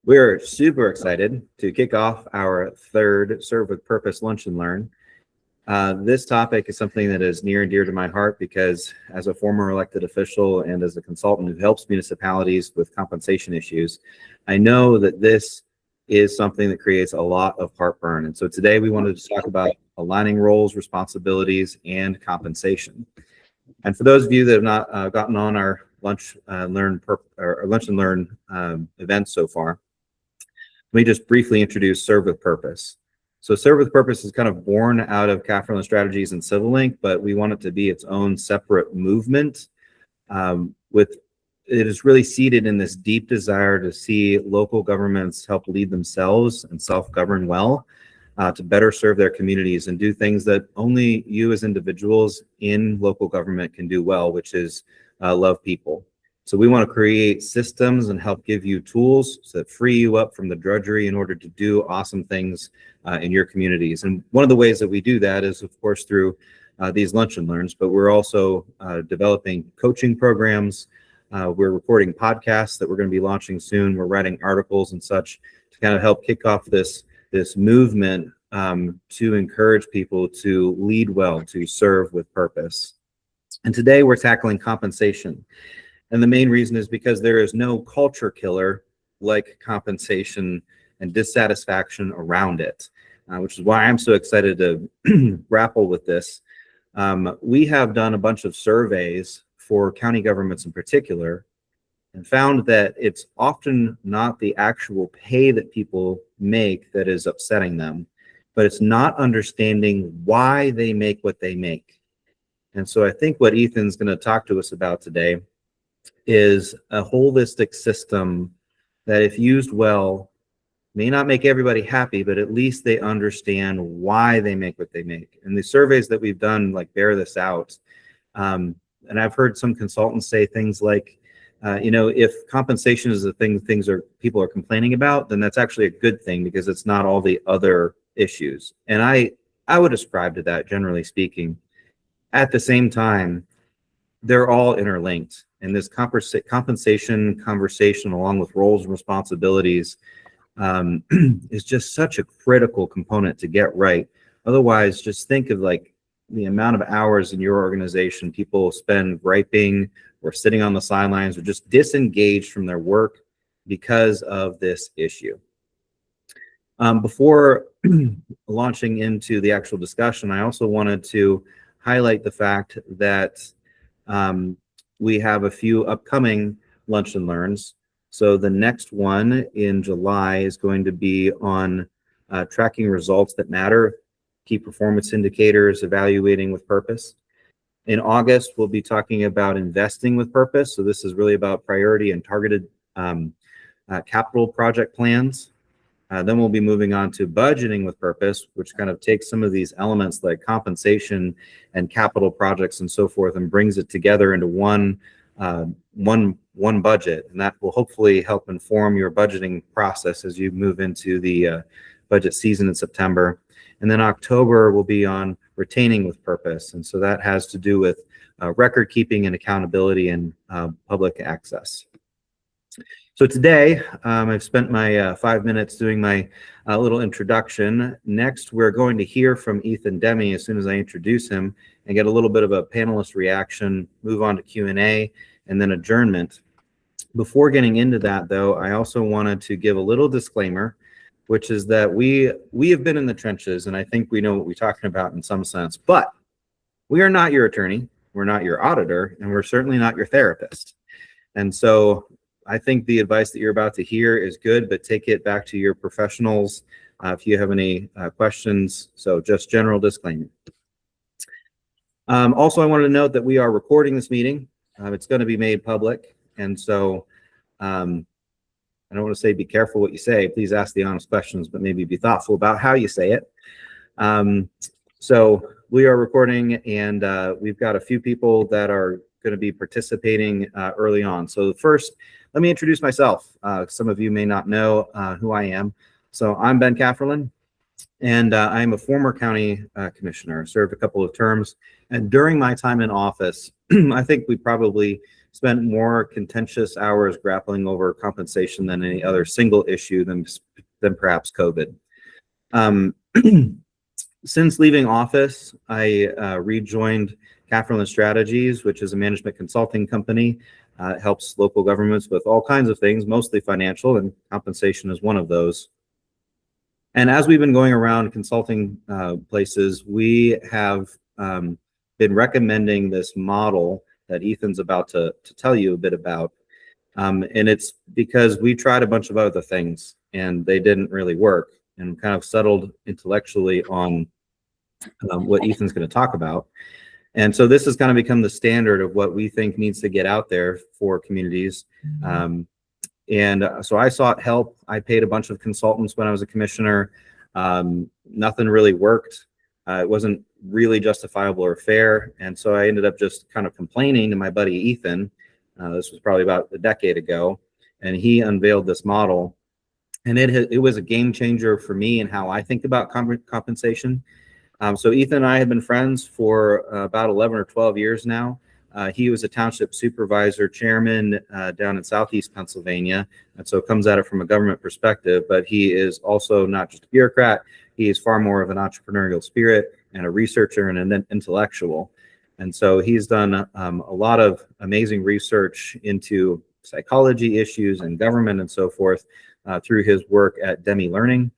We're super excited to kick off our third Serve with Purpose Lunch and Learn. This topic is something that is near and dear to my heart because as a former elected official and as a consultant who helps municipalities with compensation issues, I know that this is something that creates a lot of heartburn. And so today we wanted to talk about aligning roles, responsibilities, and compensation. And for those of you that have not gotten on our lunch and learn events so far, let me just briefly introduce Serve with Purpose. So Serve with Purpose is kind of born out of Catherine Strategies and Civil Link, but we want it to be its own separate movement. It is really seated in this deep desire to see local governments help lead themselves and self-govern well, to better serve their communities and do things that only you as individuals in local government can do well, which is love people. So we want to create systems and help give you tools that free you up from the drudgery in order to do awesome things in your communities. And one of the ways that we do that is, of course, through these lunch and learns, but we're also developing coaching programs. We're recording podcasts that we're going to be launching soon. We're writing articles and such to kind of help kick off this movement to encourage people to lead well, to serve with purpose. And today we're tackling compensation. And the main reason is because there is no culture killer like compensation and dissatisfaction around it, which is why I'm so excited to grapple with this. We have done a bunch of surveys for county governments in particular and found that it's often not the actual pay that people make that is upsetting them, but it's not understanding why they make what they make. And so I think what Ethan's going to talk to us about today is a holistic system that, if used well, may not make everybody happy, but at least they understand why they make what they make. And the surveys that we've done bear this out. And I've heard some consultants say things like, if compensation is the thing people are complaining about, then that's actually a good thing because it's not all the other issues. And I would ascribe to that, generally speaking. At the same time, they're all interlinked. And this compensation conversation, along with roles and responsibilities, is just such a critical component to get right. Otherwise, just think of the amount of hours in your organization people spend griping or sitting on the sidelines or just disengaged from their work because of this issue. Before launching into the actual discussion, I also wanted to highlight the fact that we have a few upcoming lunch and learns. So the next one in July is going to be on tracking results that matter, key performance indicators, evaluating with purpose. In August, we'll be talking about investing with purpose. So this is really about priority and targeted capital project plans. Then we'll be moving on to budgeting with purpose, which kind of takes some of these elements like compensation and capital projects and so forth and brings it together into one budget. And that will hopefully help inform your budgeting process as you move into the budget season in September. And then October will be on retaining with purpose. And so that has to do with record keeping and accountability and public access. So today, I've spent my 5 minutes doing my little introduction. Next, we're going to hear from Ethan Demi as soon as I introduce him and get a little bit of a panelist reaction, move on to Q&A, and then adjournment. Before getting into that, though, I also wanted to give a little disclaimer, which is that we have been in the trenches, and I think we know what we're talking about in some sense, but we are not your attorney, we're not your auditor, and we're certainly not your therapist. And so I think the advice that you're about to hear is good, but take it back to your professionals if you have any questions. So just general disclaimer. Also, I wanted to note that we are recording this meeting. It's going to be made public. And so I don't want to say be careful what you say. Please ask the honest questions, but maybe be thoughtful about how you say it. So we are recording, and we've got a few people that are going to be participating early on. So first, let me introduce myself. Some of you may not know who I am. So I'm Ben Cafferlin, and I'm a former county commissioner. Served a couple of terms, and during my time in office, I think we probably spent more contentious hours grappling over compensation than any other single issue than perhaps COVID. Since leaving office, I rejoined Catherine Strategies, which is a management consulting company. It helps local governments with all kinds of things, mostly financial, and compensation is one of those. And as we've been going around consulting places, we have been recommending this model that Ethan's about to tell you a bit about. And it's because we tried a bunch of other things and they didn't really work, and kind of settled intellectually on what Ethan's going to talk about. And so this has kind of become the standard of what we think needs to get out there for communities. So I sought help. I paid a bunch of consultants when I was a commissioner. Nothing really worked. It wasn't really justifiable or fair. And so I ended up just kind of complaining to my buddy Ethan. This was probably about a decade ago. And he unveiled this model. And it was a game changer for me and how I think about compensation. So Ethan and I have been friends for about 11 or 12 years now. He was a township supervisor chairman down in Southeast Pennsylvania. And so it comes at it from a government perspective, but he is also not just a bureaucrat. He is far more of an entrepreneurial spirit and a researcher and an intellectual. And so he's done a lot of amazing research into psychology issues and government and so forth through his work at Demi Learning,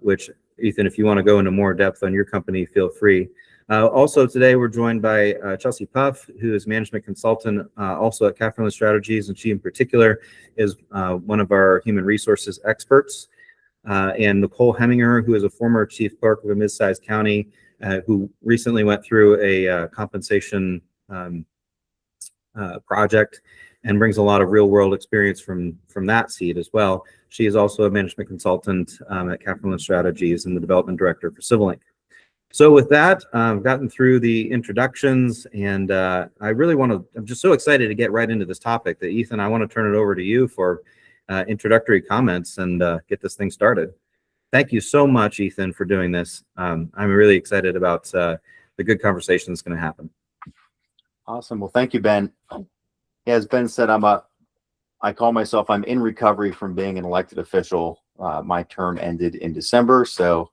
which, Ethan, if you want to go into more depth on your company, feel free. Also today we're joined by Chelsea Puff, who is management consultant also at Catherine Strategies, and she in particular is one of our human resources experts. And Nicole Heminger, who is a former chief clerk of a mid-sized county, who recently went through a compensation project and brings a lot of real-world experience from that seat as well. She is also a management consultant at Catherine Strategies and the development director for CivilLink. So with that, I've gotten through the introductions, and I really I'm just so excited to get right into this topic that, Ethan, I want to turn it over to you for introductory comments and get this thing started. Thank you so much, Ethan, for doing this. I'm really excited about the good conversation that's going to happen. Awesome. Well, thank you, Ben. Yeah, as Ben said, I call myself, I'm in recovery from being an elected official. My term ended in December, so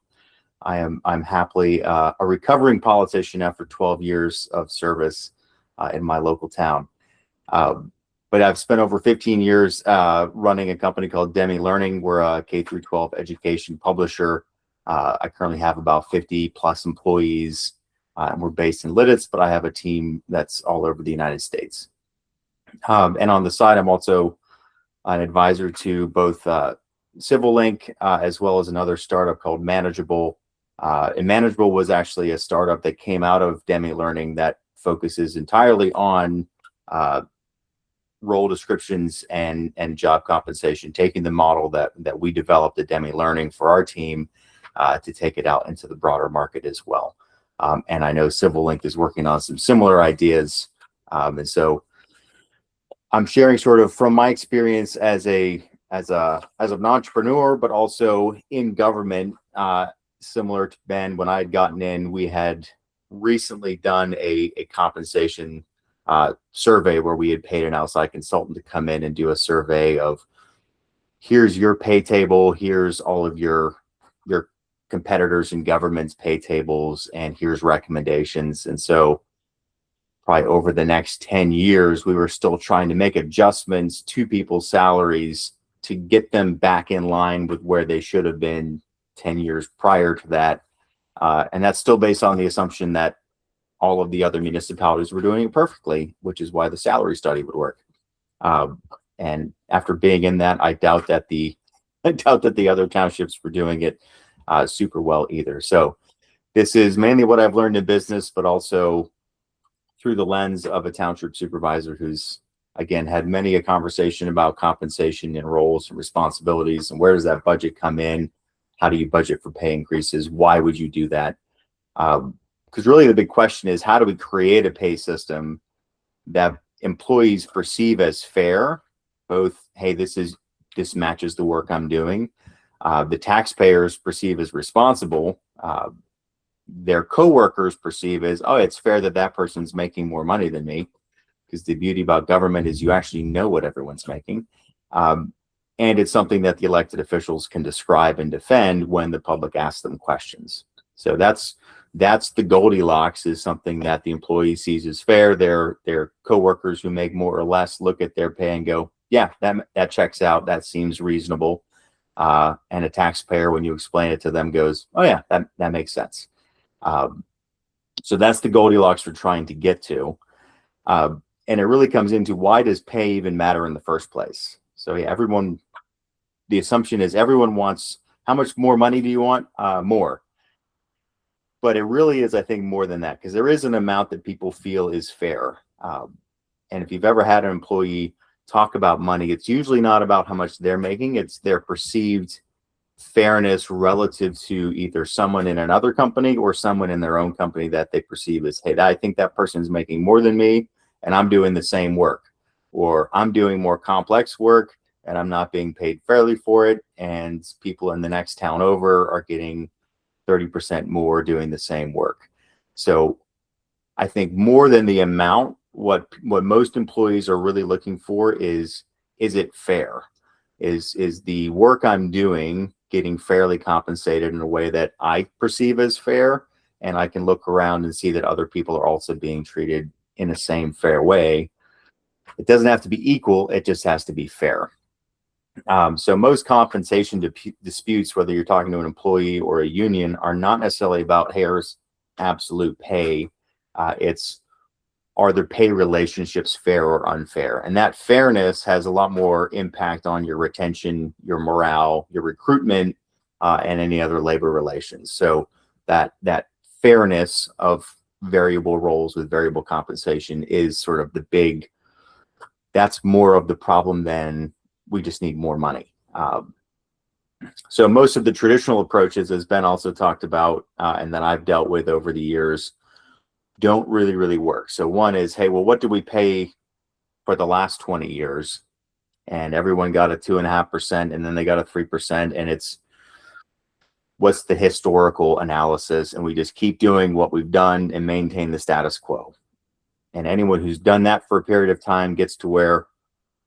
I'm happily a recovering politician after 12 years of service in my local town. But I've spent over 15 years running a company called Demi Learning. We're a K-12 education publisher. I currently have about 50 plus employees, and we're based in Lidditz, but I have a team that's all over the United States. And on the side, I'm also an advisor to both CivilLink as well as another startup called Manageable. And Manageable was actually a startup that came out of Demi Learning that focuses entirely on role descriptions and job compensation, taking the model that we developed at Demi Learning for our team to take it out into the broader market as well. And I know CivilLink is working on some similar ideas. And so I'm sharing sort of from my experience as an entrepreneur, but also in government. Similar to Ben, when I had gotten in, we had recently done a compensation survey where we had paid an outside consultant to come in and do a survey of, here's your pay table, here's all of your competitors in government's pay tables, and here's recommendations. And so probably over the next 10 years, we were still trying to make adjustments to people's salaries to get them back in line with where they should have been 10 years prior to that. And that's still based on the assumption that all of the other municipalities were doing it perfectly, which is why the salary study would work. And after being in that, I doubt that the other townships were doing it super well either. So this is mainly what I've learned in business, but also through the lens of a township supervisor who's, again, had many a conversation about compensation and roles and responsibilities and where does that budget come in? How do you budget for pay increases? Why would you do that? Because really the big question is, how do we create a pay system that employees perceive as fair? Both, hey, this matches the work I'm doing. The taxpayers perceive as responsible. Their coworkers perceive as, oh, it's fair that that person's making more money than me. because the beauty about government is you actually know what everyone's making. And it's something that the elected officials can describe and defend when the public asks them questions. So that's the Goldilocks, is something that the employee sees as fair. Their coworkers who make more or less look at their pay and go, yeah, that checks out. That seems reasonable. And a taxpayer, when you explain it to them, goes, oh yeah, that makes sense. So that's the Goldilocks we're trying to get to. And it really comes into, why does pay even matter in the first place? So yeah, the assumption is everyone wants, how much more money do you want? More. But it really is, I think, more than that, because there is an amount that people feel is fair. And if you've ever had an employee talk about money, it's usually not about how much they're making, it's their perceived fairness relative to either someone in another company or someone in their own company that they perceive as, hey, I think that person's making more than me and I'm doing the same work, or I'm doing more complex work and I'm not being paid fairly for it, and people in the next town over are getting 30% more doing the same work. So I think more than the amount, what most employees are really looking for is it fair? Is the work I'm doing getting fairly compensated in a way that I perceive as fair, and I can look around and see that other people are also being treated in the same fair way? It doesn't have to be equal, it just has to be fair. So most compensation disputes, whether you're talking to an employee or a union, are not necessarily about, hey, here's absolute pay. It's, are their pay relationships fair or unfair? And that fairness has a lot more impact on your retention, your morale, your recruitment, and any other labor relations. So that fairness of variable roles with variable compensation is sort of the big, that's more of the problem than we just need more money. So most of the traditional approaches, as Ben also talked about, and that I've dealt with over the years, don't really work. So one is, hey, well, what do we pay for the last 20 years? And everyone got a 2.5%, and then they got a 3%. And it's, what's the historical analysis? And we just keep doing what we've done and maintain the status quo. And anyone who's done that for a period of time gets to where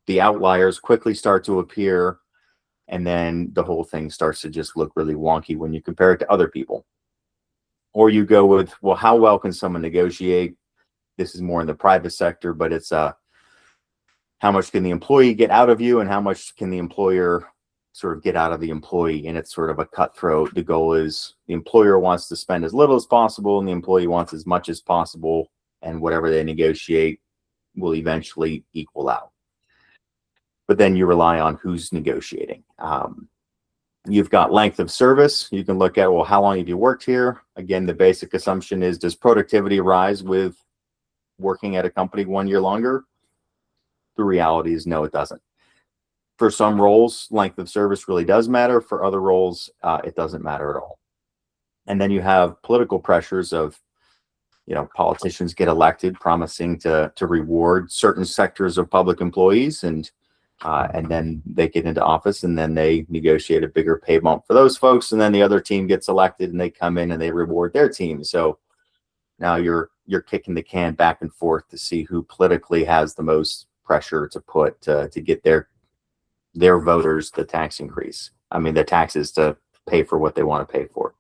the outliers quickly start to appear, and then the whole thing starts to just look really wonky when you compare it to other people. Or you go with, well, how well can someone negotiate? This is more in the private sector, but it's how much can the employee get out of you, and how much can the employer sort of get out of the employee? And it's sort of a cutthroat. The goal is the employer wants to spend as little as possible, and the employee wants as much as possible, and whatever they negotiate will eventually equal out. But then you rely on who's negotiating. You've got length of service. You can look at, well, how long have you worked here? Again, the basic assumption is, does productivity rise with working at a company 1 year longer? The reality is no, it doesn't. For some roles, length of service really does matter. For other roles, it doesn't matter at all. And then you have political pressures of, politicians get elected promising to reward certain sectors of public employees, and then they get into office, and then they negotiate a bigger pay bump for those folks, and then the other team gets elected and they come in and they reward their team. So now you're kicking the can back and forth to see who politically has the most pressure to put to get their voters the tax increase. I mean, the taxes to pay for what they want to pay for.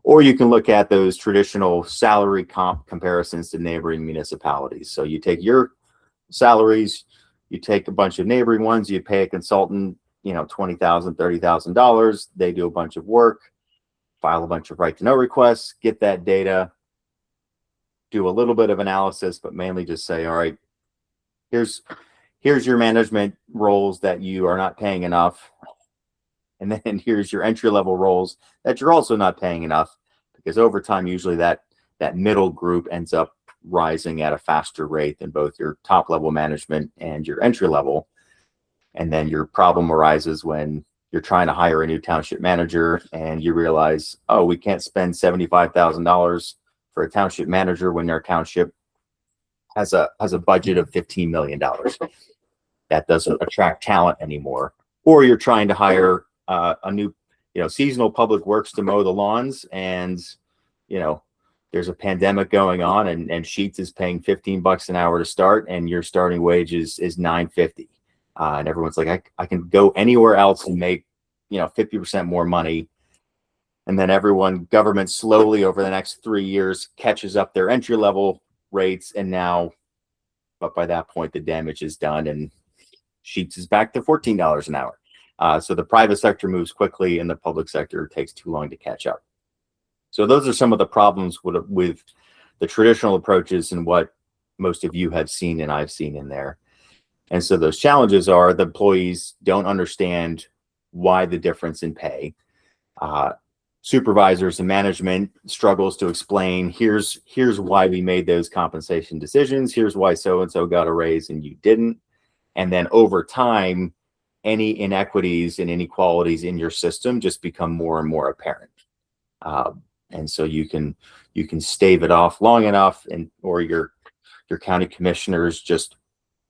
Or you can look at those traditional salary comp comparisons to neighboring municipalities. So you take your salaries, you take a bunch of neighboring ones, you pay a consultant, $20,000, $30,000. They do a bunch of work, file a bunch of right to know requests, get that data, do a little bit of analysis, but mainly just say, all right, here's your management roles that you are not paying enough. And then here's your entry level roles that you're also not paying enough, because over time, usually that middle group ends up rising at a faster rate than both your top level management and your entry level. And then your problem arises when you're trying to hire a new township manager and you realize, oh, we can't spend $75,000 for a township manager when our township has a budget of $15 million. That doesn't attract talent anymore. Or you're trying to hire a new, seasonal public works to mow the lawns, and, there's a pandemic going on, and Sheets is paying $15 an hour to start, and your starting wage is $9.50. And everyone's like, I can go anywhere else and make, 50% more money. And then government slowly over the next 3 years catches up their entry level rates. And now, but by that point, the damage is done and Sheets is back to $14 an hour. So the private sector moves quickly and the public sector takes too long to catch up. So those are some of the problems with the traditional approaches and what most of you have seen and I've seen in there. And so those challenges are the employees don't understand why the difference in pay. Supervisors and management struggles to explain, here's why we made those compensation decisions. Here's why so-and-so got a raise and you didn't. And then over time, any inequities and inequalities in your system just become more and more apparent. And so you can stave it off long enough, or your county commissioners just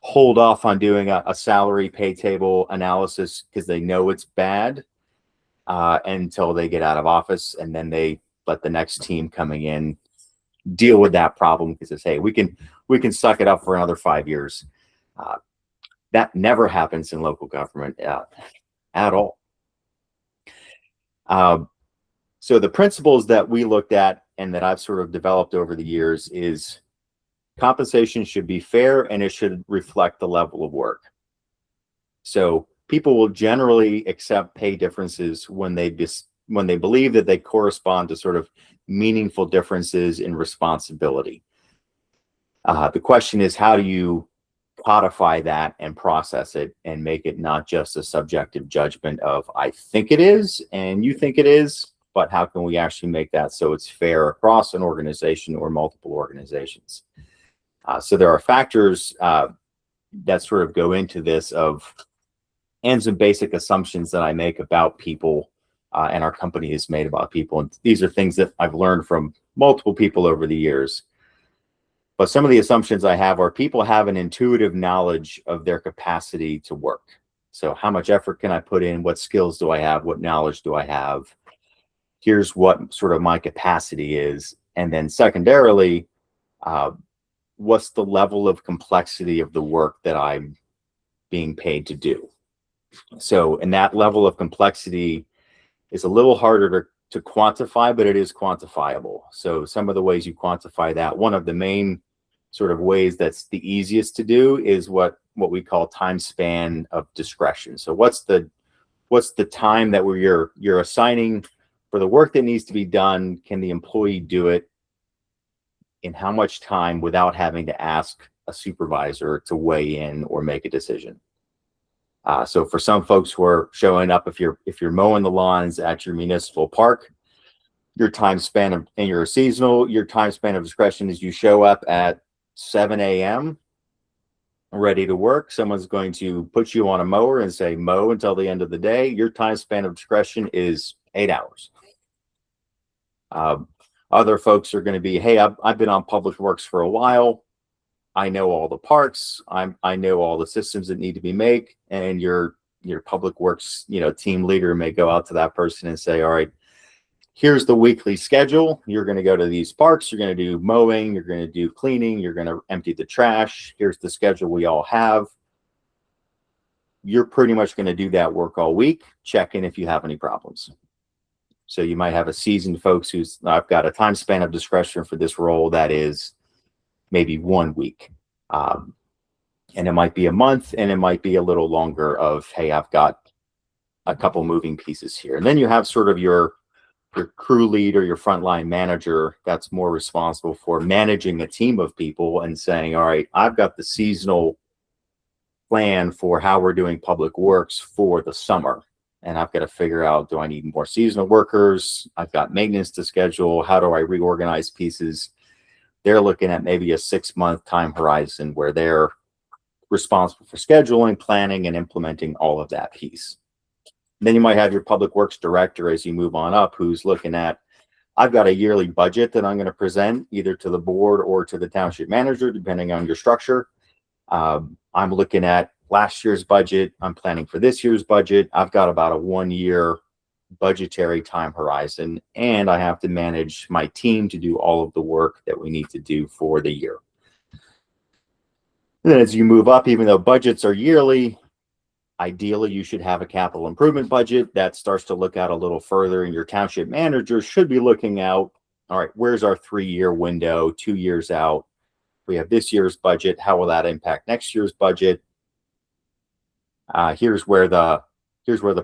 hold off on doing a salary pay table analysis because they know it's bad until they get out of office, and then they let the next team coming in deal with that problem because they say we can suck it up for another 5 years. That never happens in local government at all. So the principles that we looked at and that I've sort of developed over the years is compensation should be fair and it should reflect the level of work. So people will generally accept pay differences when they believe that they correspond to sort of meaningful differences in responsibility. The question is, how do you codify that and process it and make it not just a subjective judgment of I think it is and you think it is, but how can we actually make that so it's fair across an organization or multiple organizations? So there are factors that sort of go into this and some basic assumptions that I make about people and our company has made about people. And these are things that I've learned from multiple people over the years. But some of the assumptions I have are people have an intuitive knowledge of their capacity to work. So how much effort can I put in? What skills do I have? What knowledge do I have? Here's what sort of my capacity is. And then secondarily, what's the level of complexity of the work that I'm being paid to do? So, and that level of complexity is a little harder to quantify, but it is quantifiable. So some of the ways you quantify that, one of the main sort of ways that's the easiest to do is what we call time span of discretion. So what's the time that you're assigning for the work that needs to be done? Can the employee do it in how much time without having to ask a supervisor to weigh in or make a decision? So for some folks who are showing up, if you're mowing the lawns at your municipal park, your time span and you're seasonal, your time span of discretion is you show up at 7 a.m. ready to work. Someone's going to put you on a mower and say mow until the end of the day. Your time span of discretion is 8 hours. Other folks are going to be, hey, I've been on public works for a while. I know all the parts. I know all the systems that need to be made. And your public works, team leader may go out to that person and say, all right, here's the weekly schedule. You're going to go to these parks. You're going to do mowing. You're going to do cleaning. You're going to empty the trash. Here's the schedule we all have. You're pretty much going to do that work all week. Check in if you have any problems. So you might have a seasoned folks I've got a time span of discretion for this role that is maybe 1 week. And it might be a month, and it might be a little longer of, hey, I've got a couple moving pieces here. And then you have sort of your crew lead or your frontline manager that's more responsible for managing a team of people and saying, all right, I've got the seasonal plan for how we're doing public works for the summer. And I've got to figure out, do I need more seasonal workers? I've got maintenance to schedule. How do I reorganize pieces? They're looking at maybe a 6-month time horizon where they're responsible for scheduling, planning, and implementing all of that piece. Then you might have your public works director as you move on up, who's looking at, I've got a yearly budget that I'm going to present either to the board or to the township manager, depending on your structure. I'm looking at last year's budget. I'm planning for this year's budget. I've got about a 1 year budgetary time horizon, and I have to manage my team to do all of the work that we need to do for the year. And then as you move up, even though budgets are yearly, ideally you should have a capital improvement budget that starts to look out a little further, and your township manager should be looking out, all right, where's our 3-year window, 2 years out? We have this year's budget. How will that impact next year's budget? Here's where the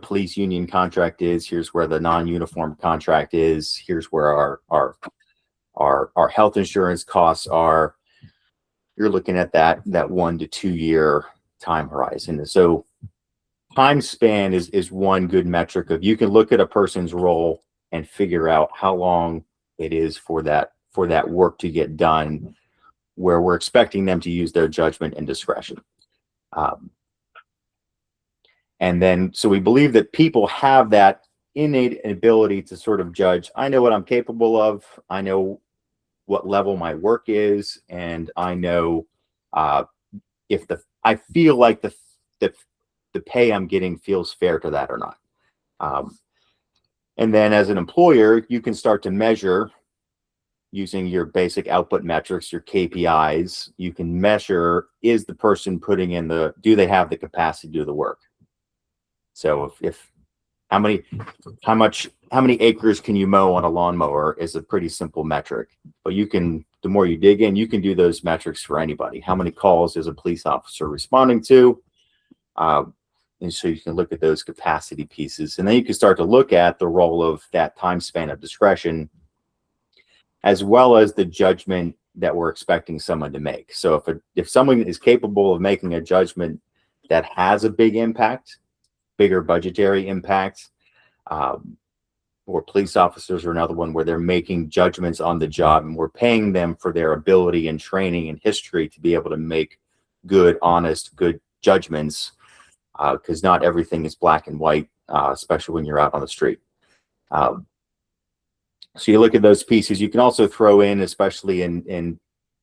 police union contract is. Here's where the non-uniform contract is. Here's where our health insurance costs are. You're looking at that 1 to 2 year time horizon. So time span is one good metric of, you can look at a person's role and figure out how long it is for that work to get done, where we're expecting them to use their judgment and discretion. And then, so we believe that people have that innate ability to sort of judge, I know what I'm capable of, I know what level my work is, and I know if I feel like the pay I'm getting feels fair to that or not. And then as an employer, you can start to measure using your basic output metrics, your KPIs. You can measure, is the person putting in do they have the capacity to do the work? So if how many acres can you mow on a lawnmower is a pretty simple metric, but the more you dig in, you can do those metrics for anybody. How many calls is a police officer responding to? And so you can look at those capacity pieces, and then you can start to look at the role of that time span of discretion, as well as the judgment that we're expecting someone to make. So if someone is capable of making a judgment that has a big impact, bigger budgetary impact, or police officers are another one where they're making judgments on the job, and we're paying them for their ability and training and history to be able to make good, honest, good judgments, because not everything is black and white, especially when you're out on the street. So you look at those pieces. You can also throw in, especially in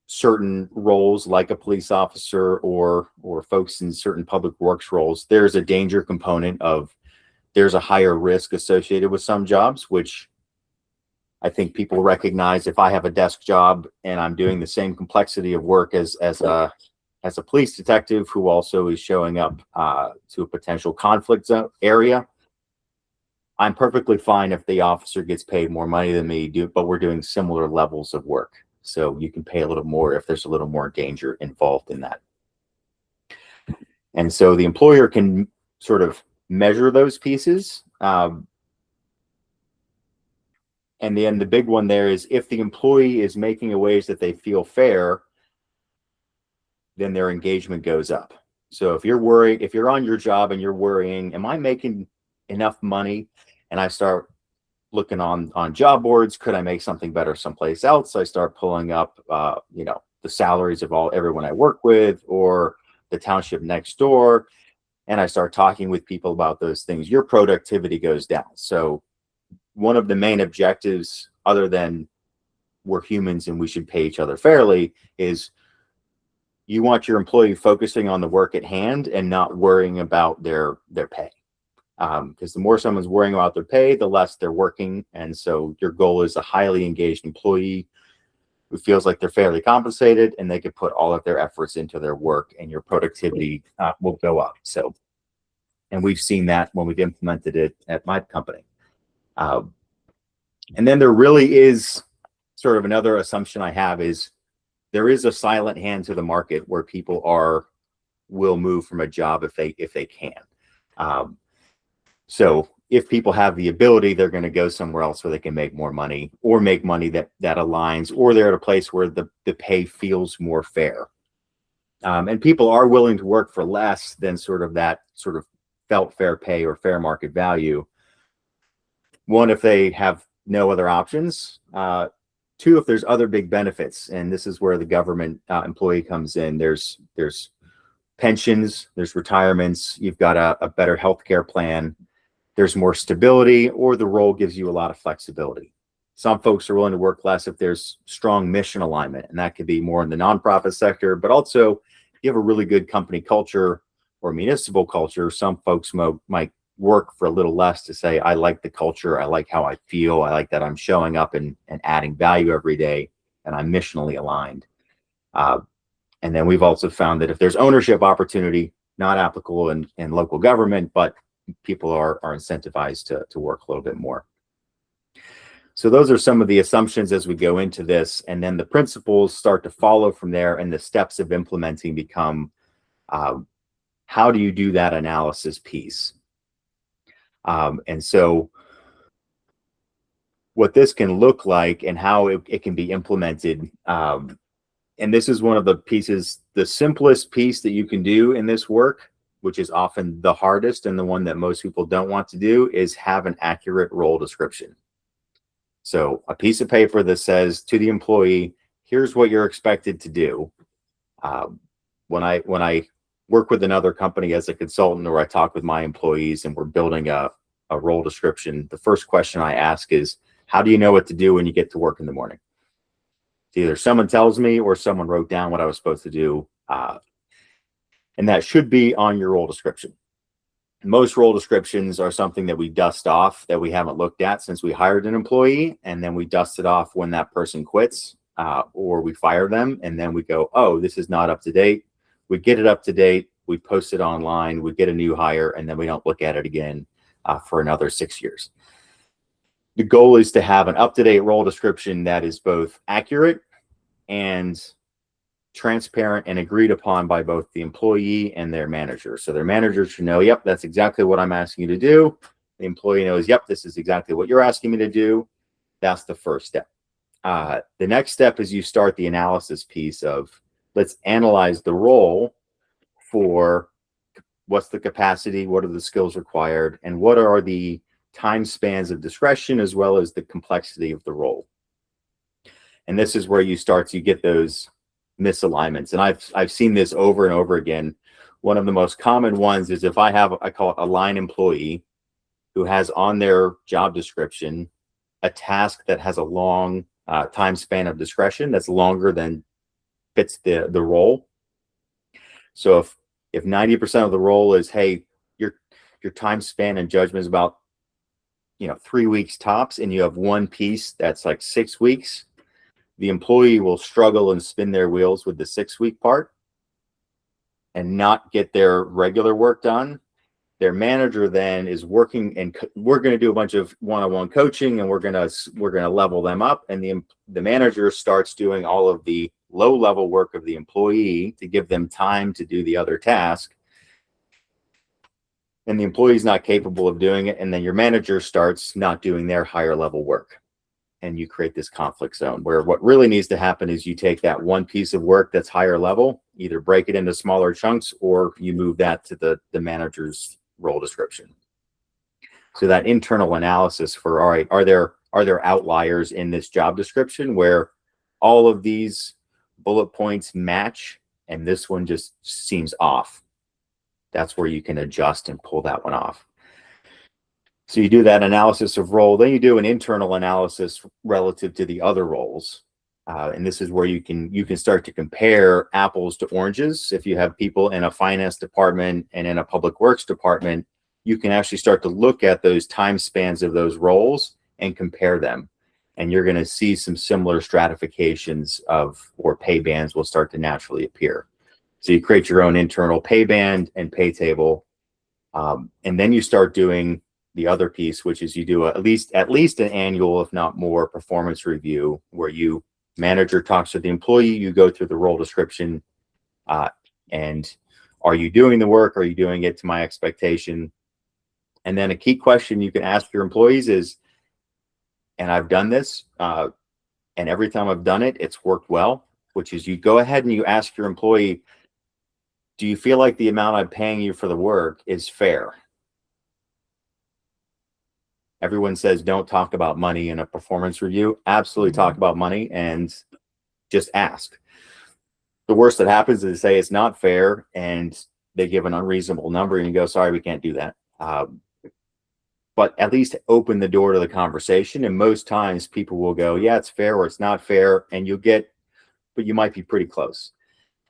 certain roles like a police officer or folks in certain public works roles, there's a danger component of, there's a higher risk associated with some jobs, which I think people recognize. If I have a desk job and I'm doing the same complexity of work as a police detective who also is showing up to a potential conflict zone area, I'm perfectly fine if the officer gets paid more money than me, but we're doing similar levels of work. So you can pay a little more if there's a little more danger involved in that. And so the employer can sort of measure those pieces. And then the big one there is, if the employee is making a wage that they feel fair, then their engagement goes up. So if you're on your job and you're worrying, am I making enough money? And I start looking on job boards, could I make something better someplace else? I start pulling up, the salaries of everyone I work with, or the township next door, and I start talking with people about those things. Your productivity goes down. So one of the main objectives, other than we're humans and we should pay each other fairly, is you want your employee focusing on the work at hand and not worrying about their pay. Because the more someone's worrying about their pay, the less they're working. And so your goal is a highly engaged employee who feels like they're fairly compensated and they can put all of their efforts into their work, and your productivity will go up. So, and we've seen that when we've implemented it at my company. And then there really is sort of another assumption I have is, there is a silent hand to the market where people will move from a job if they can. So if people have the ability, they're going to go somewhere else where they can make more money, or make money that aligns, or they're at a place where the pay feels more fair. And people are willing to work for less than that felt fair pay or fair market value. One, if they have no other options. Two, if there's other big benefits, and this is where the government employee comes in. There's pensions, there's retirements, you've got a better healthcare plan, there's more stability, or the role gives you a lot of flexibility. Some folks are willing to work less if there's strong mission alignment, and that could be more in the nonprofit sector, but also if you have a really good company culture or municipal culture, some folks might work for a little less to say, I like the culture, I like how I feel, I like that I'm showing up and adding value every day, and I'm missionally aligned. And then we've also found that if there's ownership opportunity, not applicable in local government, but people are incentivized to work a little bit more. So those are some of the assumptions as we go into this, and then the principles start to follow from there, and the steps of implementing become, how do you do that analysis piece? And so what this can look like and how it can be implemented, and this is one of the pieces, the simplest piece that you can do in this work, which is often the hardest and the one that most people don't want to do, is have an accurate role description. So a piece of paper that says to the employee, here's what you're expected to do. When I work with another company as a consultant, or I talk with my employees and we're building a role description, the first question I ask is, how do you know what to do when you get to work in the morning? It's either someone tells me or someone wrote down what I was supposed to do. And that should be on your role description. Most role descriptions are something that we dust off, that we haven't looked at since we hired an employee, and then we dust it off when that person quits, or we fire them, and then we go, oh, this is not up to date. We get it up to date, we post it online, we get a new hire, and then we don't look at it again for another 6 years. The goal is to have an up-to-date role description that is both accurate and transparent and agreed upon by both the employee and their manager. So their manager should know, yep, that's exactly what I'm asking you to do. The employee knows, yep, this is exactly what you're asking me to do. That's the first step. The next step is you start the analysis piece of, let's analyze the role for what's the capacity, what are the skills required, and what are the time spans of discretion, as well as the complexity of the role. And this is where you get those misalignments. And I've seen this over and over again. One of the most common ones is if I call it a line employee who has on their job description a task that has a long time span of discretion that's longer than fits the role. So if 90% of the role is, hey, your time span and judgment is about 3 weeks tops, and you have one piece that's like 6 weeks, the employee will struggle and spin their wheels with the 6-week part and not get their regular work done. Their manager then is working, and we're going to do a bunch of one-on-one coaching, and we're going to level them up. And the manager starts doing all of the low-level work of the employee to give them time to do the other task. And the employee is not capable of doing it. And then your manager starts not doing their higher level work. And you create this conflict zone where what really needs to happen is you take that one piece of work that's higher level, either break it into smaller chunks, or you move that to the manager's role description. So that internal analysis for, all right, are there outliers in this job description where all of these bullet points match and this one just seems off? That's where you can adjust and pull that one off. So you do that analysis of role, then you do an internal analysis relative to the other roles. And this is where you can start to compare apples to oranges. If you have people in a finance department and in a public works department, you can actually start to look at those time spans of those roles and compare them. And you're going to see some similar stratifications or pay bands will start to naturally appear. So you create your own internal pay band and pay table. And then you start doing the other piece, which is you do at least an annual, if not more, performance review where manager talks to the employee, you go through the role description, and are you doing the work? Are you doing it to my expectation? And then a key question you can ask your employees is, and I've done this, and every time I've done it, it's worked well, which is you go ahead and you ask your employee, do you feel like the amount I'm paying you for the work is fair? Everyone says don't talk about money in a performance review. Absolutely talk about money and just ask. The worst that happens is they say it's not fair and they give an unreasonable number and you go, sorry, we can't do that. But at least open the door to the conversation. And most times people will go, yeah, it's fair or it's not fair. And but you might be pretty close.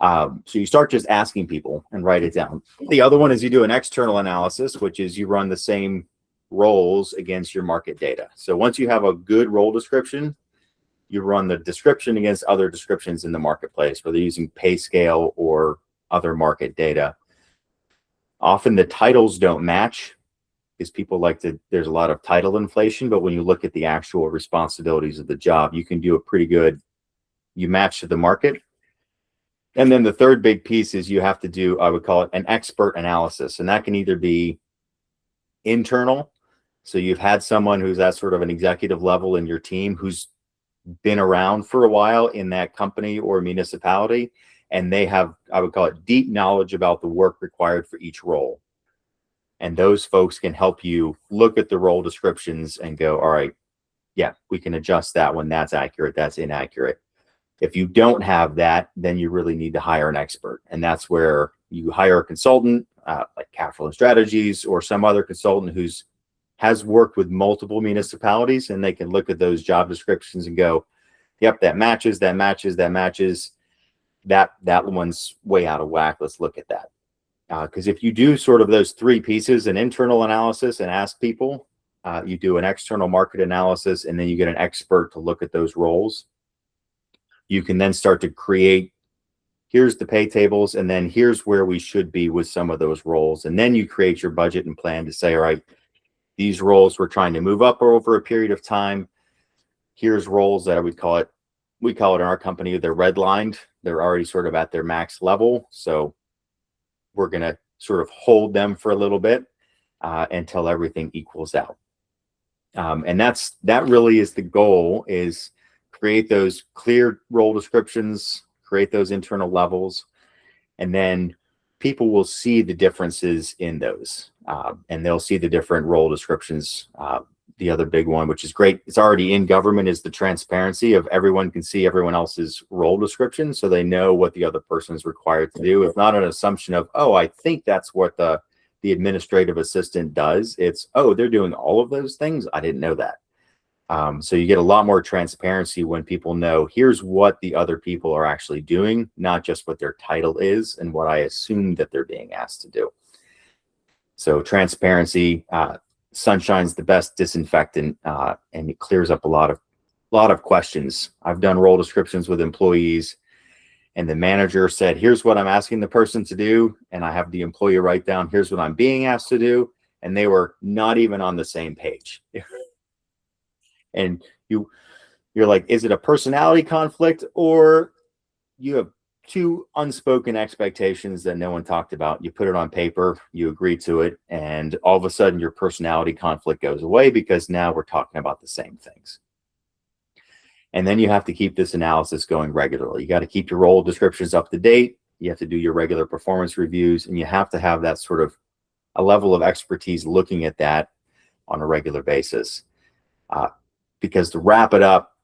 So you start just asking people and write it down. The other one is you do an external analysis, which is you run the same roles against your market data. So once you have a good role description, you run the description against other descriptions in the marketplace, whether using pay scale or other market data. Often the titles don't match because people like to, there's a lot of title inflation, but when you look at the actual responsibilities of the job, you can do a pretty good, you match to the market. And then the third big piece is you have to do, I would call it an expert analysis. And that can either be internal. So you've had someone who's at sort of an executive level in your team who's been around for a while in that company or municipality, and they have, I would call it, deep knowledge about the work required for each role. And those folks can help you look at the role descriptions and go, all right, yeah, we can adjust that one. That's accurate. That's inaccurate. If you don't have that, then you really need to hire an expert. And that's where you hire a consultant like Capital and Strategies or some other consultant who's has worked with multiple municipalities, and they can look at those job descriptions and go, yep, that matches, that matches, that matches. That one's way out of whack. Let's look at that. Because if you do sort of those three pieces, an internal analysis and ask people, you do an external market analysis, and then you get an expert to look at those roles. You can then start to create, here's the pay tables, and then here's where we should be with some of those roles. And then you create your budget and plan to say, all right, these roles we're trying to move up over a period of time. Here's roles that we call it in our company, they're redlined. They're already sort of at their max level. So we're going to sort of hold them for a little bit until everything equals out. And that really is the goal, is create those clear role descriptions, create those internal levels, and then people will see the differences in those, and they'll see the different role descriptions. The other big one, which is great, it's already in government, is the transparency of everyone can see everyone else's role description, so they know what the other person is required to do. It's not an assumption of, oh, I think that's what the administrative assistant does. It's, oh, they're doing all of those things. I didn't know that. So you get a lot more transparency when people know, here's what the other people are actually doing, not just what their title is and what I assume that they're being asked to do. So transparency, sunshine's the best disinfectant, and it clears up a lot of questions. I've done role descriptions with employees, and the manager said, here's what I'm asking the person to do, and I have the employee write down, here's what I'm being asked to do, and they were not even on the same page. And you're like, is it a personality conflict, or you have two unspoken expectations that no one talked about? You put it on paper, you agree to it, and all of a sudden your personality conflict goes away because now we're talking about the same things. And then you have to keep this analysis going regularly. You got to keep your role descriptions up to date. You have to do your regular performance reviews, and you have to have that sort of a level of expertise looking at that on a regular basis. Because to wrap it up,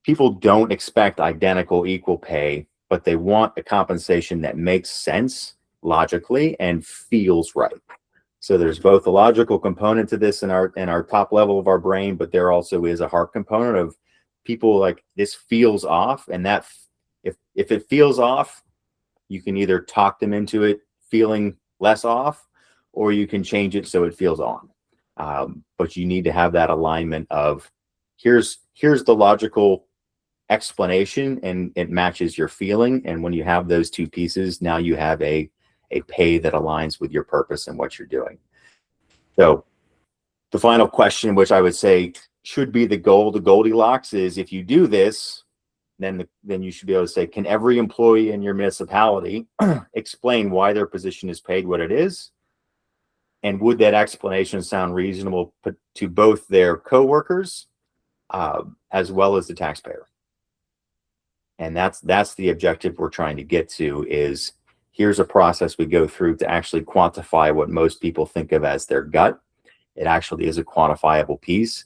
people don't expect identical equal pay, but they want a compensation that makes sense logically and feels right. So there's both a logical component to this in our top level of our brain, but there also is a heart component of people like, this feels off, and that if it feels off, you can either talk them into it feeling less off, or you can change it so it feels on. But you need to have that alignment of here's the logical explanation, and it matches your feeling. And when you have those two pieces, now you have a pay that aligns with your purpose and what you're doing. So the final question, which I would say should be the goal, the Goldilocks, is if you do this, then you should be able to say, can every employee in your municipality explain why their position is paid what it is? And would that explanation sound reasonable to both their coworkers as well as the taxpayer? And that's the objective we're trying to get to, is here's a process we go through to actually quantify what most people think of as their gut. It actually is a quantifiable piece.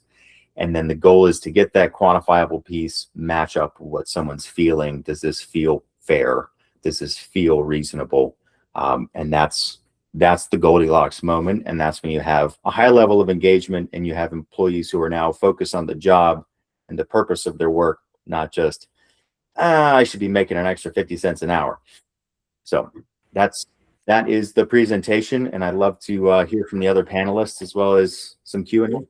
And then the goal is to get that quantifiable piece match up with what someone's feeling. Does this feel fair? Does this feel reasonable? And that's the Goldilocks moment. And that's when you have a high level of engagement, and you have employees who are now focused on the job and the purpose of their work, not just I should be making an extra 50 cents an hour. So that is the presentation, and I'd love to hear from the other panelists as well as some Q&A.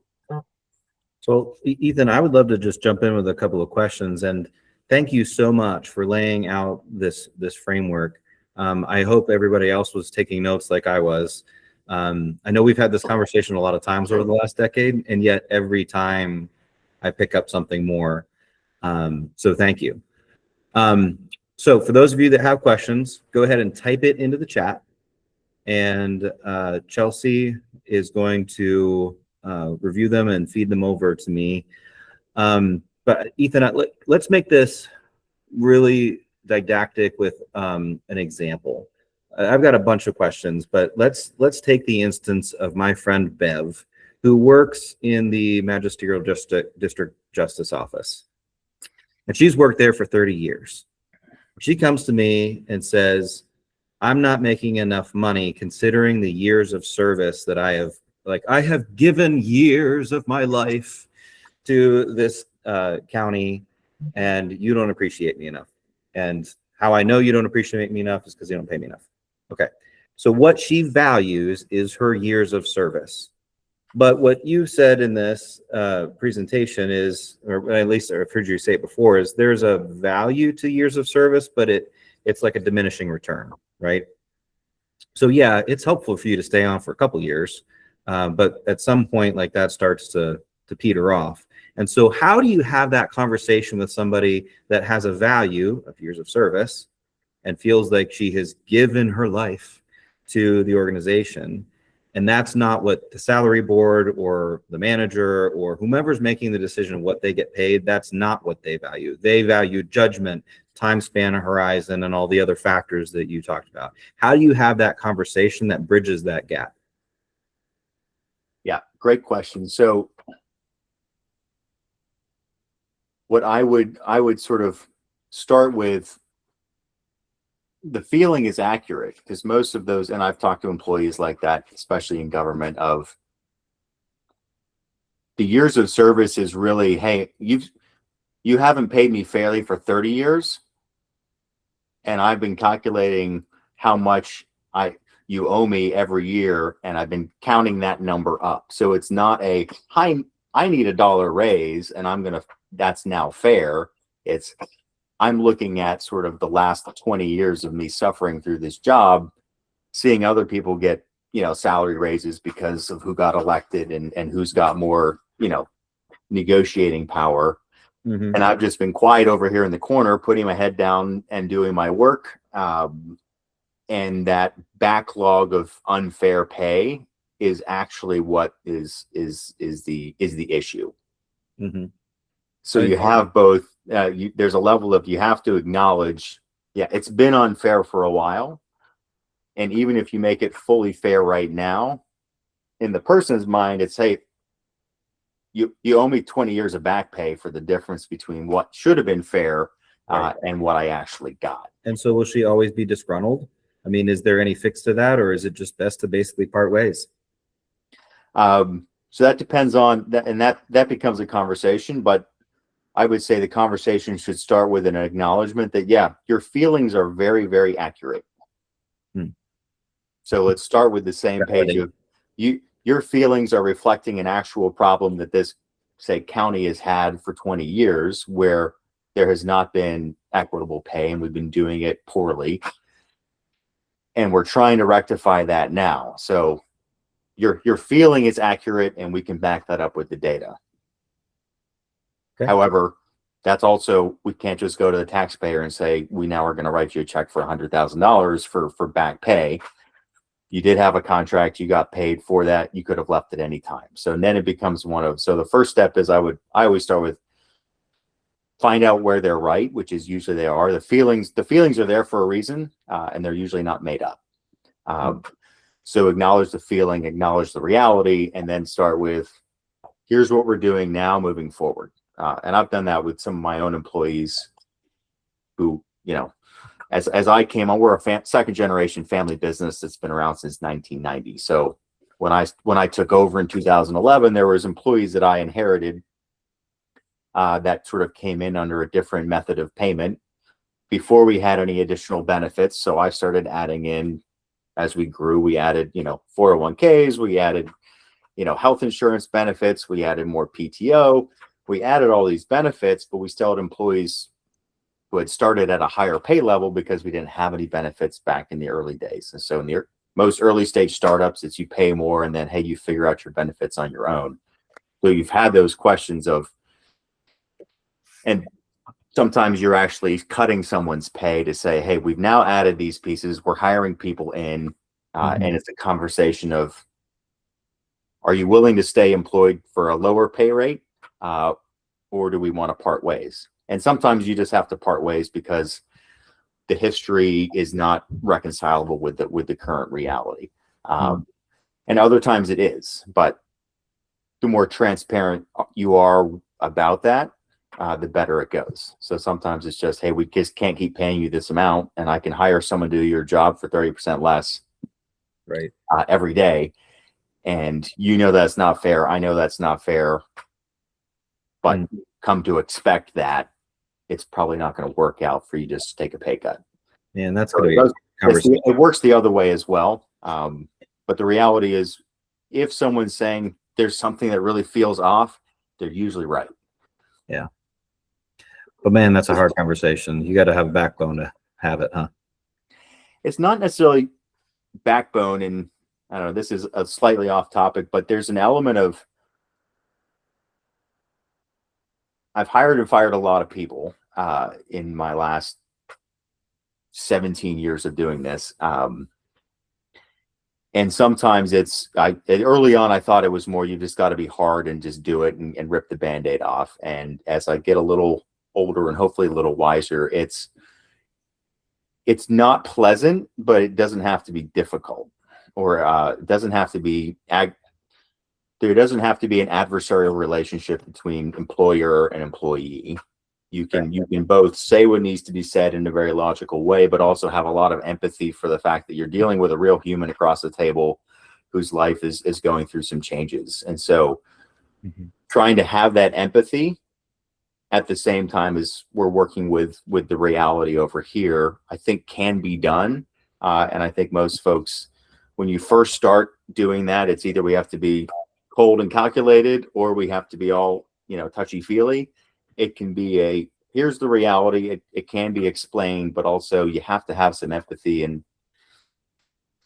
So Ethan, I would love to just jump in with a couple of questions, and thank you so much for laying out this framework. I hope everybody else was taking notes like I was. I know we've had this conversation a lot of times over the last decade, and yet every time I pick up something more. So thank you. So for those of you that have questions, go ahead and type it into the chat, and Chelsea is going to review them and feed them over to me. But Ethan, let's make this really didactic with an example. I've got a bunch of questions, but let's take the instance of my friend Bev, who works in the Magisterial District Justice Office. And she's worked there for 30 years. She comes to me and says, I'm not making enough money considering the years of service that I have given years of my life to this county, and you don't appreciate me enough. And how I know you don't appreciate me enough is because you don't pay me enough. Okay. So what she values is her years of service. But what you said in this presentation is, or at least I've heard you say it before, is there's a value to years of service, but it's like a diminishing return, right? So yeah, it's helpful for you to stay on for a couple years, but at some point, like that starts to peter off. And so how do you have that conversation with somebody that has a value of years of service and feels like she has given her life to the organization? And that's not what the salary board or the manager or whomever's making the decision of what they get paid, that's not what they value. They value judgment, time span, horizon, and all the other factors that you talked about. How do you have that conversation that bridges that gap? Yeah, great question. So what I would sort of start with, the feeling is accurate, because most of those, and I've talked to employees like that, especially in government, of the years of service is really, hey, you haven't paid me fairly for 30 years, and I've been calculating how much you owe me every year, and I've been counting that number up. So it's not a, hi, I need $1 raise, and that's now fair. It's, I'm looking at sort of the last 20 years of me suffering through this job, seeing other people get, salary raises because of who got elected and who's got more, negotiating power. Mm-hmm. And I've just been quiet over here in the corner, putting my head down and doing my work. And that backlog of unfair pay is actually what is the issue. Mm-hmm. So you have both. There's a level of, you have to acknowledge, yeah, it's been unfair for a while. And even if you make it fully fair right now, in the person's mind, it's, hey, you owe me 20 years of back pay for the difference between what should have been fair and what I actually got. And so will she always be disgruntled? I mean, is there any fix to that, or is it just best to basically part ways? So that depends on that, and that becomes a conversation, but I would say the conversation should start with an acknowledgement that, yeah, your feelings are very, very accurate. So let's start with the same page of your feelings are reflecting an actual problem that this, say, county has had for 20 years, where there has not been equitable pay and we've been doing it poorly. And we're trying to rectify that now. So your feeling is accurate, and we can back that up with the data. Okay. However, that's also, we can't just go to the taxpayer and say, we now are going to write you a check for $100,000 for back pay. You did have a contract, you got paid for that, you could have left at any time. So then it becomes so the first step is, I always start with, find out where they're right, which is usually they are. The feelings are there for a reason, and they're usually not made up. So acknowledge the feeling, acknowledge the reality, and then start with, here's what we're doing now moving forward. And I've done that with some of my own employees who, as I came on, we're a second generation family business that's been around since 1990. So when I took over in 2011, there was employees that I inherited that sort of came in under a different method of payment. before we had any additional benefits. So I started adding in, as we grew, we added, 401ks, we added, health insurance benefits, we added more PTO, we added all these benefits, but we still had employees who had started at a higher pay level because we didn't have any benefits back in the early days. And so in the most early stage startups, it's you pay more and then, hey, you figure out your benefits on your own. So you've had those questions of, and sometimes you're actually cutting someone's pay to say, hey, we've now added these pieces, we're hiring people in, and it's a conversation of, are you willing to stay employed for a lower pay rate, or do we want to part ways? And sometimes you just have to part ways because the history is not reconcilable with the current reality. And other times it is, but the more transparent you are about that, the better it goes. So sometimes it's just, hey, we just can't keep paying you this amount, and I can hire someone to do your job for 30% less, right, every day. And that's not fair. I know that's not fair, but come to expect that it's probably not going to work out for you just to take a pay cut. And that's So going to be a conversation. it works the other way as well. But the reality is, if someone's saying there's something that really feels off, they're usually right. Yeah. But man, that's a hard conversation. You got to have a backbone to have it, huh? It's not necessarily backbone, and I don't know, this is a slightly off topic, but there's an element of, I've hired and fired a lot of people in my last 17 years of doing this. And sometimes early on, I thought it was more, you just got to be hard and just do it and rip the Band-Aid off. And as I get a little older and hopefully a little wiser, it's not pleasant, but it doesn't have to be difficult, or it doesn't have to be, there doesn't have to be an adversarial relationship between employer and employee. You can both say what needs to be said in a very logical way, but also have a lot of empathy for the fact that you're dealing with a real human across the table whose life is going through some changes. And so trying to have that empathy at the same time as we're working with the reality over here, I think can be done. And I think most folks, when you first start doing that, it's either we have to be cold and calculated, or we have to be all, touchy-feely. It can be here's the reality. It can be explained, but also you have to have some empathy. And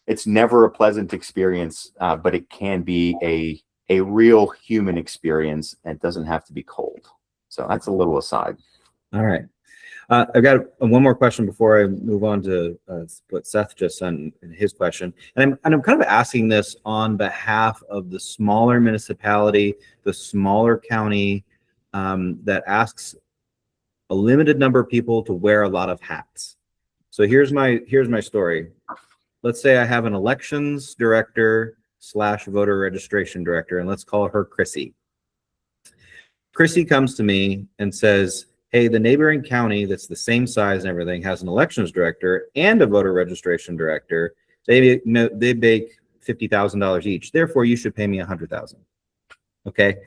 it's never a pleasant experience, but it can be a real human experience, and it doesn't have to be cold. So that's a little aside. All right. I've got one more question before I move on to what Seth just sent in his question. And I'm kind of asking this on behalf of the smaller municipality, the smaller county that asks a limited number of people to wear a lot of hats. So here's my story. Let's say I have an elections director / voter registration director, and let's call her Chrissy. Chrissy comes to me and says, hey, the neighboring county that's the same size and everything has an elections director and a voter registration director. They make $50,000 each. Therefore, you should pay me $100,000. Okay.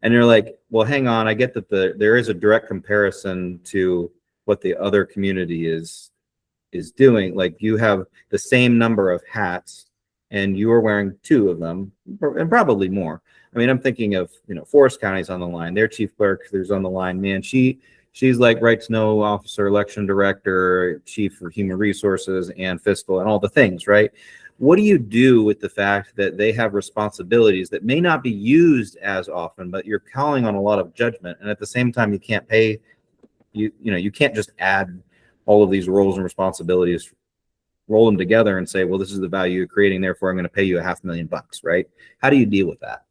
And you're like, well, hang on. I get that there is a direct comparison to what the other community is doing. Like, you have the same number of hats and you are wearing 2 of them, and probably more. I mean, I'm thinking of, Forest County's on the line. Their chief clerk, there's on the line. Man, she's like right to know officer, election director, chief of human resources and fiscal and all the things, right? What do you do with the fact that they have responsibilities that may not be used as often, but you're calling on a lot of judgment, and at the same time you can't pay, you can't just add all of these roles and responsibilities, roll them together and say, well, this is the value you're creating, therefore I'm going to pay you $500,000, right? How do you deal with that?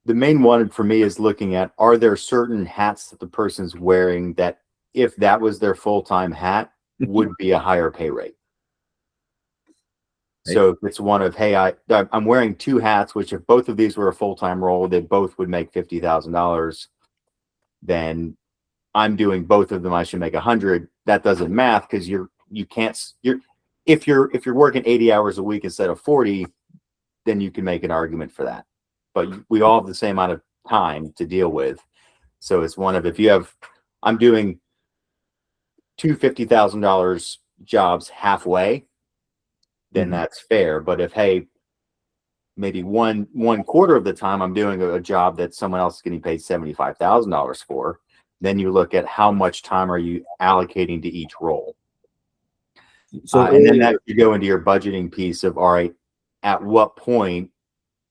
The main one for me is looking at, are there certain hats that the person's wearing that, if that was their full-time hat, would be a higher pay rate? Right. So if it's one of, hey, I'm wearing 2 hats, which if both of these were a full-time role, they both would make $50,000. Then I'm doing both of them, I should make 100. That doesn't math, because if you're working 80 hours a week instead of 40, then you can make an argument for that. But we all have the same amount of time to deal with. So it's one of, I'm doing two $50,000 jobs halfway, then Mhm. that's fair. But if, hey, maybe one quarter of the time I'm doing a job that someone else is getting paid $75,000 for, then you look at how much time are you allocating to each role. So And then earlier, that you go into your budgeting piece of, all right, at what point,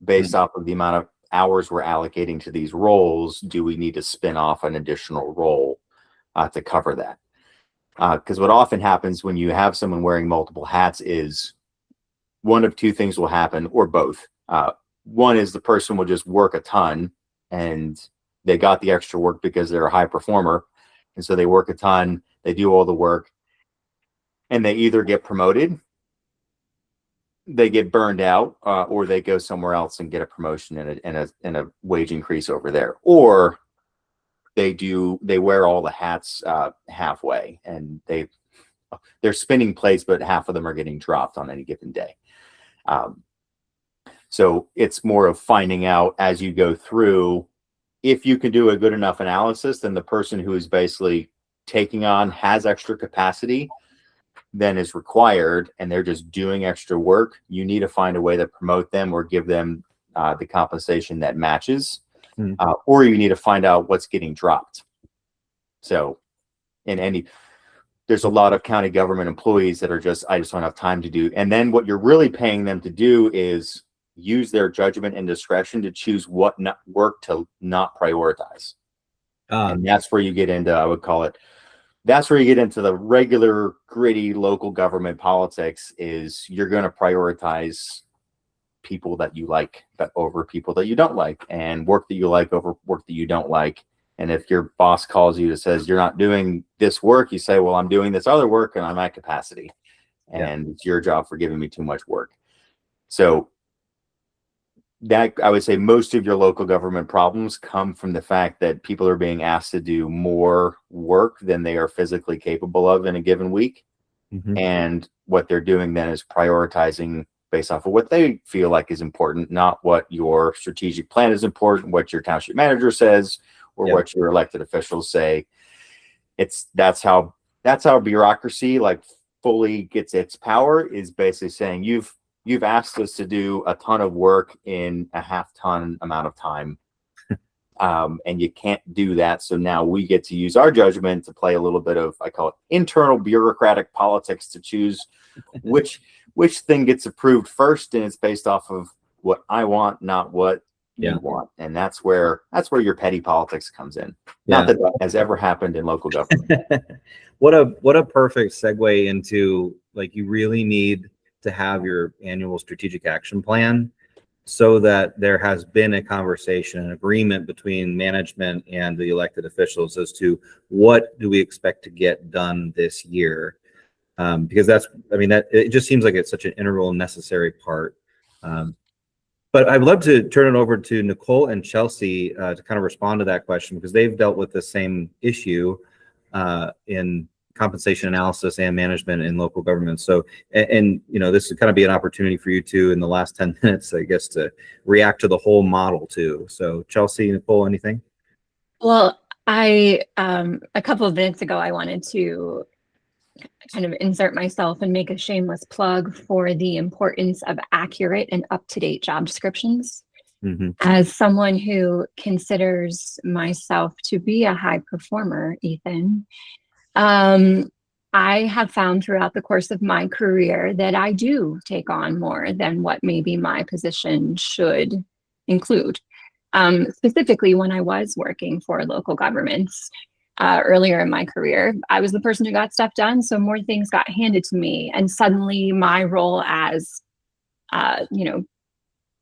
based off of the amount of hours we're allocating to these roles, do we need to spin off an additional role to cover that? Because what often happens when you have someone wearing multiple hats is one of two things will happen, or both. One is the person will just work a ton and they got the extra work because they're a high performer. And so they work a ton, they do all the work, and they either get promoted, they get burned out, or they go somewhere else and get a promotion and a wage increase over there. Or they wear all the hats halfway, and they're spinning plates, but half of them are getting dropped on any given day. So it's more of finding out as you go through, if you can do a good enough analysis, then the person who is basically taking on has extra capacity then is required, and they're just doing extra work. You need to find a way to promote them or give them the compensation that matches, or you need to find out what's getting dropped. So there's a lot of county government employees that are I just don't have time to do. And then what you're really paying them to do is use their judgment and discretion to choose what work to not prioritize. And that's where you get into, I would call it, that's where you get into the regular gritty local government politics. Is you're going to prioritize people that you like over people that you don't like, and work that you like over work that you don't like. And if your boss calls you and says you're not doing this work, you say, well, I'm doing this other work and I'm at capacity, and it's your job for giving me too much work. So that, I would say, most of your local government problems come from the fact that people are being asked to do more work than they are physically capable of in a given week. And what they're doing then is prioritizing based off of what they feel like is important, not what your strategic plan is important, what your township manager says, or what your elected officials say. That's how bureaucracy like fully gets its power, is basically saying you've asked us to do a ton of work in a half-ton amount of time, and you can't do that. So now we get to use our judgment to play a little bit of, I call it, internal bureaucratic politics, to choose which thing gets approved first, and it's based off of what I want, not what you want. And that's where your petty politics comes in. Not that that has ever happened in local government. What a perfect segue into, like, you really need to have your annual strategic action plan so that there has been a conversation, an agreement between management and the elected officials as to what do we expect to get done this year. Because that it just seems like it's such an integral and necessary part. But I'd love to turn it over to Nicole and Chelsea to kind of respond to that question, because they've dealt with the same issue in compensation analysis and management in local government. So, and this would kind of be an opportunity for you two in the last 10 minutes, I guess, to react to the whole model too. So Chelsea, Nicole, anything? Well, a couple of minutes ago, I wanted to kind of insert myself and make a shameless plug for the importance of accurate and up-to-date job descriptions. As someone who considers myself to be a high performer, Ethan, I have found throughout the course of my career that I do take on more than what maybe my position should include. Specifically, when I was working for local governments earlier in my career, I was the person who got stuff done, so more things got handed to me, and suddenly my role as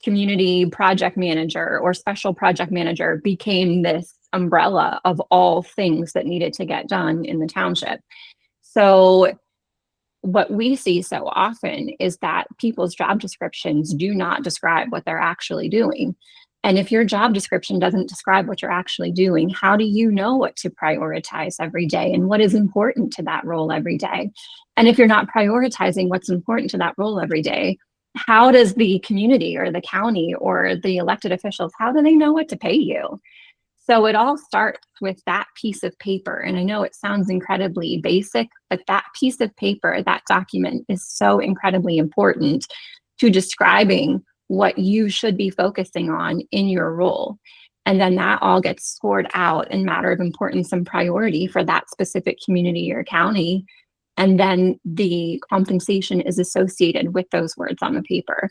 community project manager or special project manager became this umbrella of all things that needed to get done in the township. So what we see so often is that people's job descriptions do not describe what they're actually doing. And if your job description doesn't describe what you're actually doing, how do you know what to prioritize every day and what is important to that role every day? And if you're not prioritizing what's important to that role every day, how does the community or the county or the elected officials, how do they know what to pay you? So it all starts with that piece of paper. And I know it sounds incredibly basic, but that piece of paper, that document is so incredibly important to describing what you should be focusing on in your role. And then that all gets scored out in matter of importance and priority for that specific community or county. And then the compensation is associated with those words on the paper.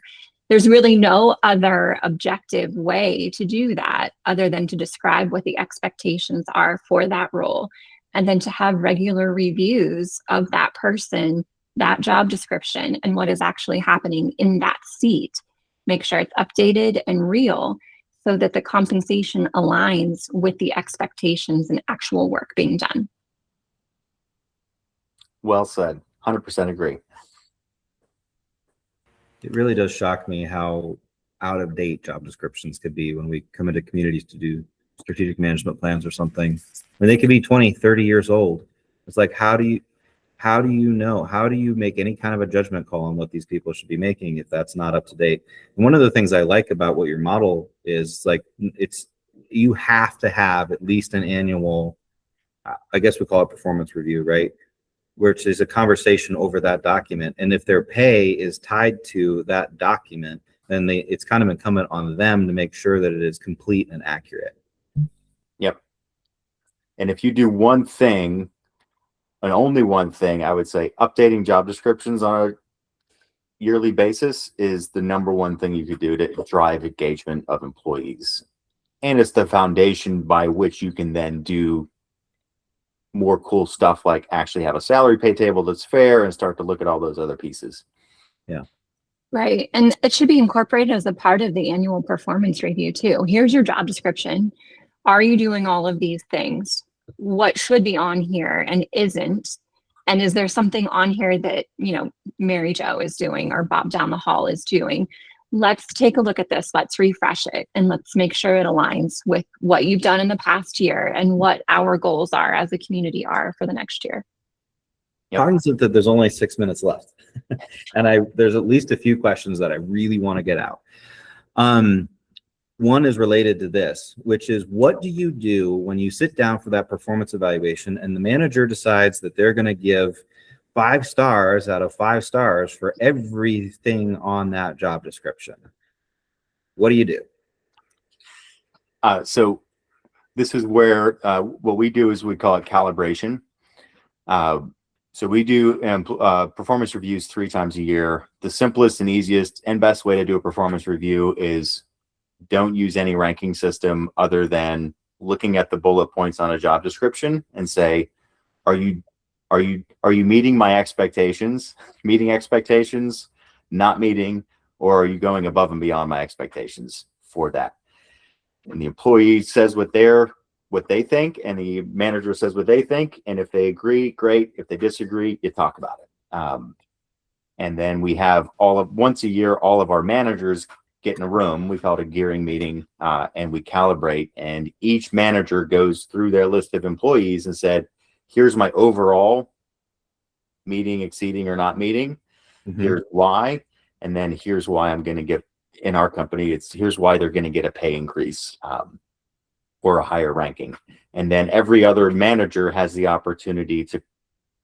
There's really no other objective way to do that other than to describe what the expectations are for that role. And then to have regular reviews of that person, that job description, and what is actually happening in that seat. Make sure it's updated and real so that the compensation aligns with the expectations and actual work being done. Well said. 100% agree. It really does shock me how out of date job descriptions could be when we come into communities to do strategic management plans or something. I mean, they could be 20, 30 years old. It's like, how do you know? How do you make any kind of a judgment call on what these people should be making if that's not up to date? And one of the things I like about what your model is, like, you have to have at least an annual, I guess we call it performance review, right? Which is a conversation over that document. And if their pay is tied to that document, then it's kind of incumbent on them to make sure that it is complete and accurate. Yep. And if you do one thing, and only one thing, I would say updating job descriptions on a yearly basis is the number one thing you could do to drive engagement of employees. And it's the foundation by which you can then do more cool stuff, like actually have a salary pay table that's fair and start to look at all those other pieces. Yeah. Right. And it should be incorporated as a part of the annual performance review too. Here's your job description. Are you doing all of these things? What should be on here and isn't? And is there something on here that, Mary Jo is doing or Bob down the hall is doing? Let's take a look at this. Let's refresh it and let's make sure it aligns with what you've done in the past year and what our goals are as a community are for the next year. Yep. Cognizant that there's only 6 minutes left. And there's at least a few questions that I really want to get out. One is related to this, which is, what do you do when you sit down for that performance evaluation and the manager decides that they're going to give 5 stars out of 5 stars for everything on that job description? What do you do? So this is where what we do is we call it calibration. So we do performance reviews 3 times a year. The simplest and easiest and best way to do a performance review is don't use any ranking system other than looking at the bullet points on a job description and say, are you meeting my expectations, meeting expectations, not meeting, or are you going above and beyond my expectations for that? And the employee says what they think, and the manager says what they think. And if they agree, great. If they disagree, you talk about it. And then we have once a year, all of our managers get in a room. We call it a gearing meeting, and we calibrate. And each manager goes through their list of employees and said, here's my overall meeting, exceeding, or not meeting. Mm-hmm. Here's why. And then here's why I'm going to get, in our company, here's why they're going to get a pay increase or a higher ranking. And then every other manager has the opportunity to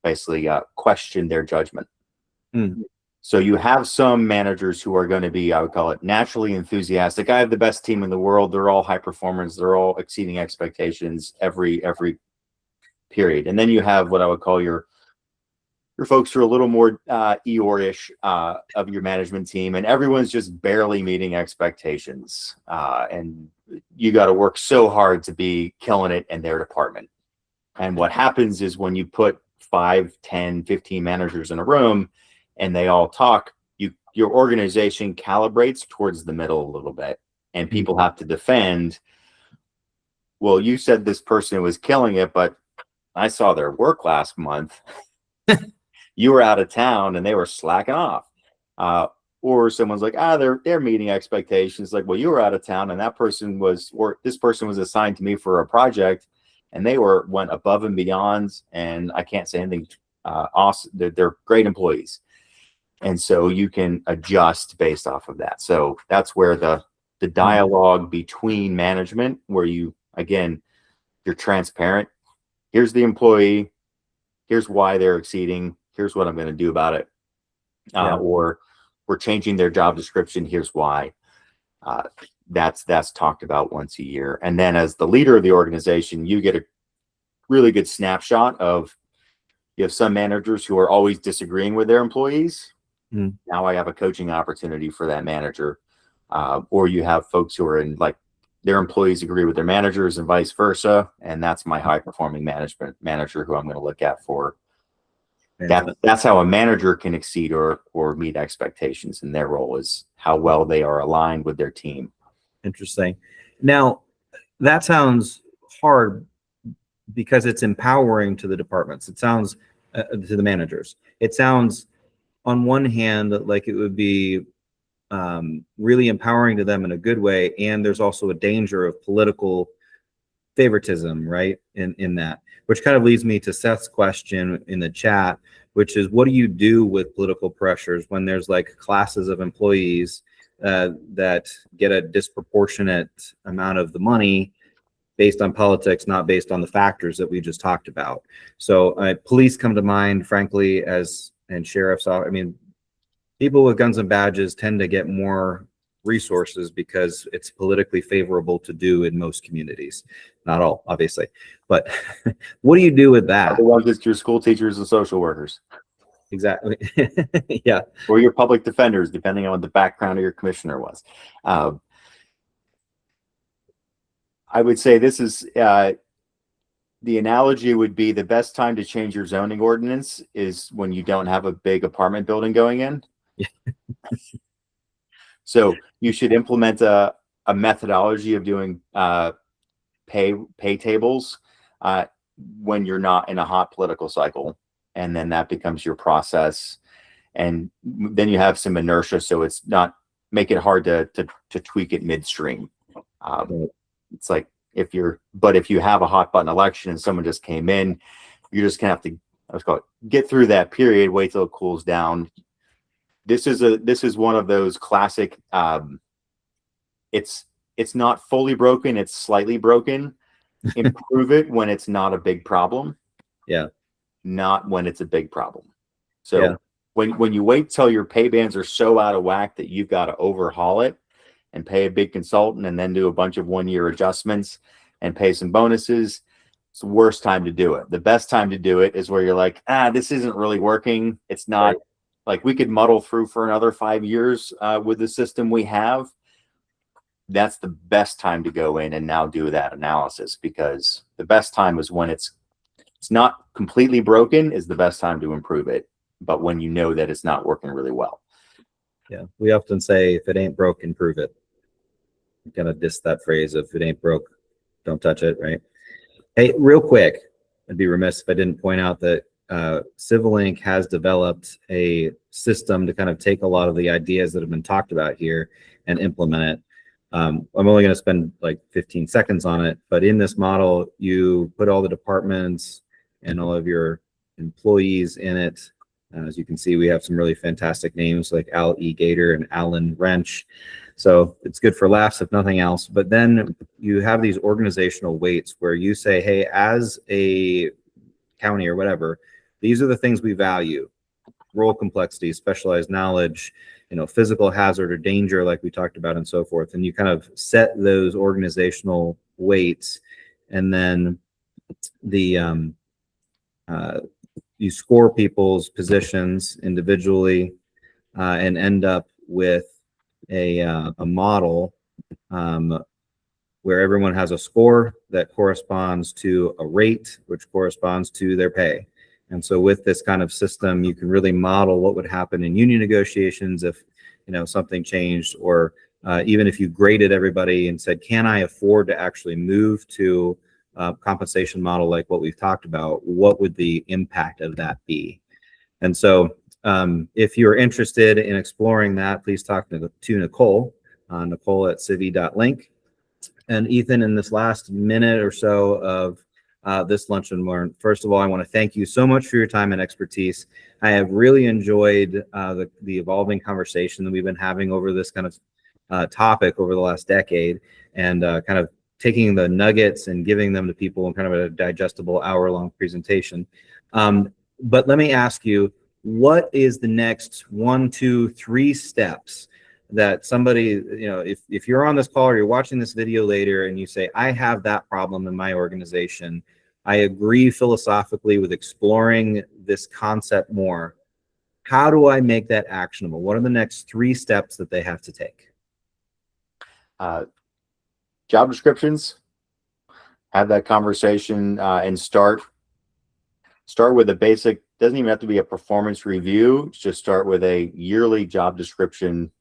basically question their judgment. Mm. So you have some managers who are going to be, I would call it, naturally enthusiastic. I have the best team in the world. They're all high performers. They're all exceeding expectations every period. And then you have what I would call your folks who are a little more Eeyore-ish of your management team, and everyone's just barely meeting expectations. And you got to work so hard to be killing it in their department. And what happens is when you put 5, 10, 15 managers in a room and they all talk, your organization calibrates towards the middle a little bit, and people have to defend. Well, you said this person was killing it, but I saw their work last month. You were out of town and they were slacking off. Or someone's like, they're meeting expectations. Like, well, you were out of town and this person was assigned to me for a project and they went above and beyond, and I can't say anything awesome. They're great employees. And so you can adjust based off of that. So that's where the dialogue between management, where you, again, you're transparent. Here's the employee. Here's why they're exceeding. Here's what I'm going to do about it. Or we're changing their job description. Here's why. That's talked about once a year. And then as the leader of the organization, you get a really good snapshot of, you have some managers who are always disagreeing with their employees. Now I have a coaching opportunity for that manager. Or you have folks who are in, like, their employees agree with their managers and vice versa. And that's my high performing manager who I'm going to look at for. That's how a manager can exceed or meet expectations in their role, is how well they are aligned with their team. Interesting. Now, that sounds hard because it's empowering to the departments. It sounds to the managers. It sounds on one hand like it would be really empowering to them in a good way. And there's also a danger of political favoritism, right? In that, which kind of leads me to Seth's question in the chat, which is, what do you do with political pressures when there's like classes of employees that get a disproportionate amount of the money based on politics, not based on the factors that we just talked about? So police come to mind, frankly, and sheriffs. I mean, people with guns and badges tend to get more resources because it's politically favorable to do in most communities. Not all, obviously, but what do you do with that? Otherwise, it's your school teachers and social workers. Exactly. Yeah. Or your public defenders, depending on what the background of your commissioner was. I would say this is, the analogy would be, the best time to change your zoning ordinance is when you don't have a big apartment building going in. So you should implement a methodology of doing pay tables when you're not in a hot political cycle, and then that becomes your process, and then you have some inertia, so it's not, make it hard to tweak it midstream. It's like, if you have a hot button election and someone just came in, you're just gonna have to, let's call it, get through that period, wait till it cools down. This is one of those classic, it's not fully broken, it's slightly broken. Improve it when it's not a big problem. Yeah. Not when it's a big problem. So when you wait till your pay bands are so out of whack that you've got to overhaul it and pay a big consultant and then do a bunch of 1-year adjustments and pay some bonuses, it's the worst time to do it. The best time to do it is where you're like, this isn't really working. It's not, right. Like, we could muddle through for another 5 years with the system we have. That's the best time to go in and now do that analysis, because the best time is when it's not completely broken, is the best time to improve it. But when you know that it's not working really well. Yeah. We often say, if it ain't broke, improve it. I'm gonna diss that phrase of, if it ain't broke, don't touch it, right? Hey, real quick, I'd be remiss if I didn't point out that Civil Inc. has developed a system to kind of take a lot of the ideas that have been talked about here and implement it. I'm only going to spend like 15 seconds on it, but in this model, you put all the departments and all of your employees in it. As you can see, we have some really fantastic names like Al E. Gator and Alan Wrench. So it's good for laughs, if nothing else. But then you have these organizational weights where you say, hey, as a county or whatever, these are the things we value: role complexity, specialized knowledge, physical hazard or danger, like we talked about, and so forth. And you kind of set those organizational weights, and then you score people's positions individually, and end up with a model where everyone has a score that corresponds to a rate, which corresponds to their pay. And so with this kind of system, you can really model what would happen in union negotiations if, something changed, or even if you graded everybody and said, can I afford to actually move to a compensation model like what we've talked about? What would the impact of that be? And so if you're interested in exploring that, please talk to Nicole, Nicole at civi.link. And Ethan, in this last minute or so of this Lunch and Learn, first of all, I want to thank you so much for your time and expertise. I have really enjoyed the evolving conversation that we've been having over this kind of topic over the last decade, and kind of taking the nuggets and giving them to people in kind of a digestible hour-long presentation. But let me ask you, what is the next 1, 2, 3 steps that somebody, if you're on this call or you're watching this video later and you say, I have that problem in my organization, I agree philosophically with exploring this concept more. How do I make that actionable? What are the next 3 steps that they have to take? Job descriptions, have that conversation, and start with a basic, doesn't even have to be a performance review. Just start with a yearly job description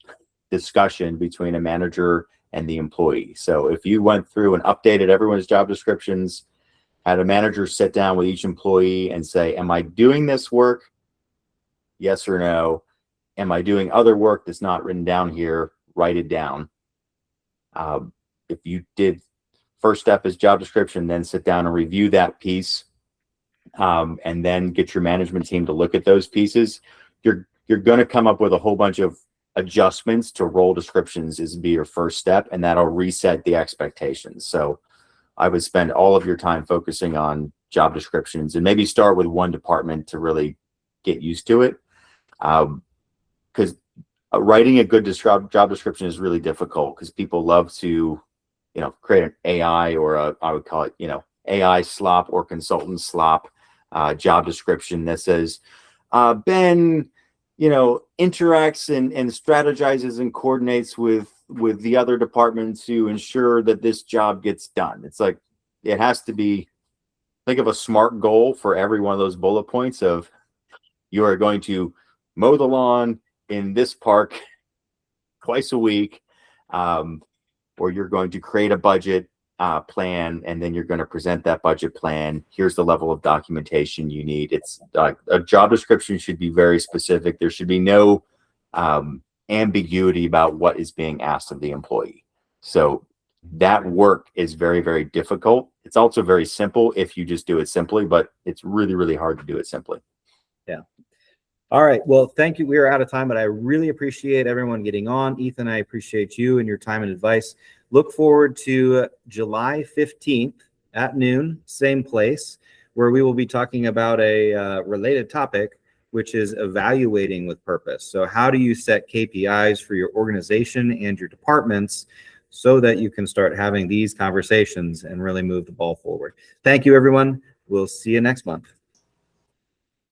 discussion between a manager and the employee. So if you went through and updated everyone's job descriptions, had a manager sit down with each employee and say, am I doing this work? Yes or no? Am I doing other work that's not written down here? Write it down. If you did, first step is job description, then sit down and review that piece, and then get your management team to look at those pieces. You're going to come up with a whole bunch of adjustments to role descriptions is be your first step, and that'll reset the expectations. So I would spend all of your time focusing on job descriptions, and maybe start with one department to really get used to it. Because writing a good job description is really difficult, because people love to, create an AI or I would call it, AI slop or consultant slop job description that says, Ben, interacts and strategizes and coordinates with the other departments to ensure that this job gets done. It's like, it has to be, think of a SMART goal for every one of those bullet points of, you are going to mow the lawn in this park twice a week, or you're going to create a budget plan, and then you're going to present that budget plan. Here's the level of documentation you need. It's a job description should be very specific. There should be no ambiguity about what is being asked of the employee. So that work is very, very difficult. It's also very simple if you just do it simply, but it's really, really hard to do it simply. Yeah. All right. Well, thank you. We are out of time, but I really appreciate everyone getting on. Ethan, I appreciate you and your time and advice. Look forward to July 15th at noon, same place, where we will be talking about a related topic, which is evaluating with purpose. So how do you set KPIs for your organization and your departments so that you can start having these conversations and really move the ball forward? Thank you, everyone. We'll see you next month.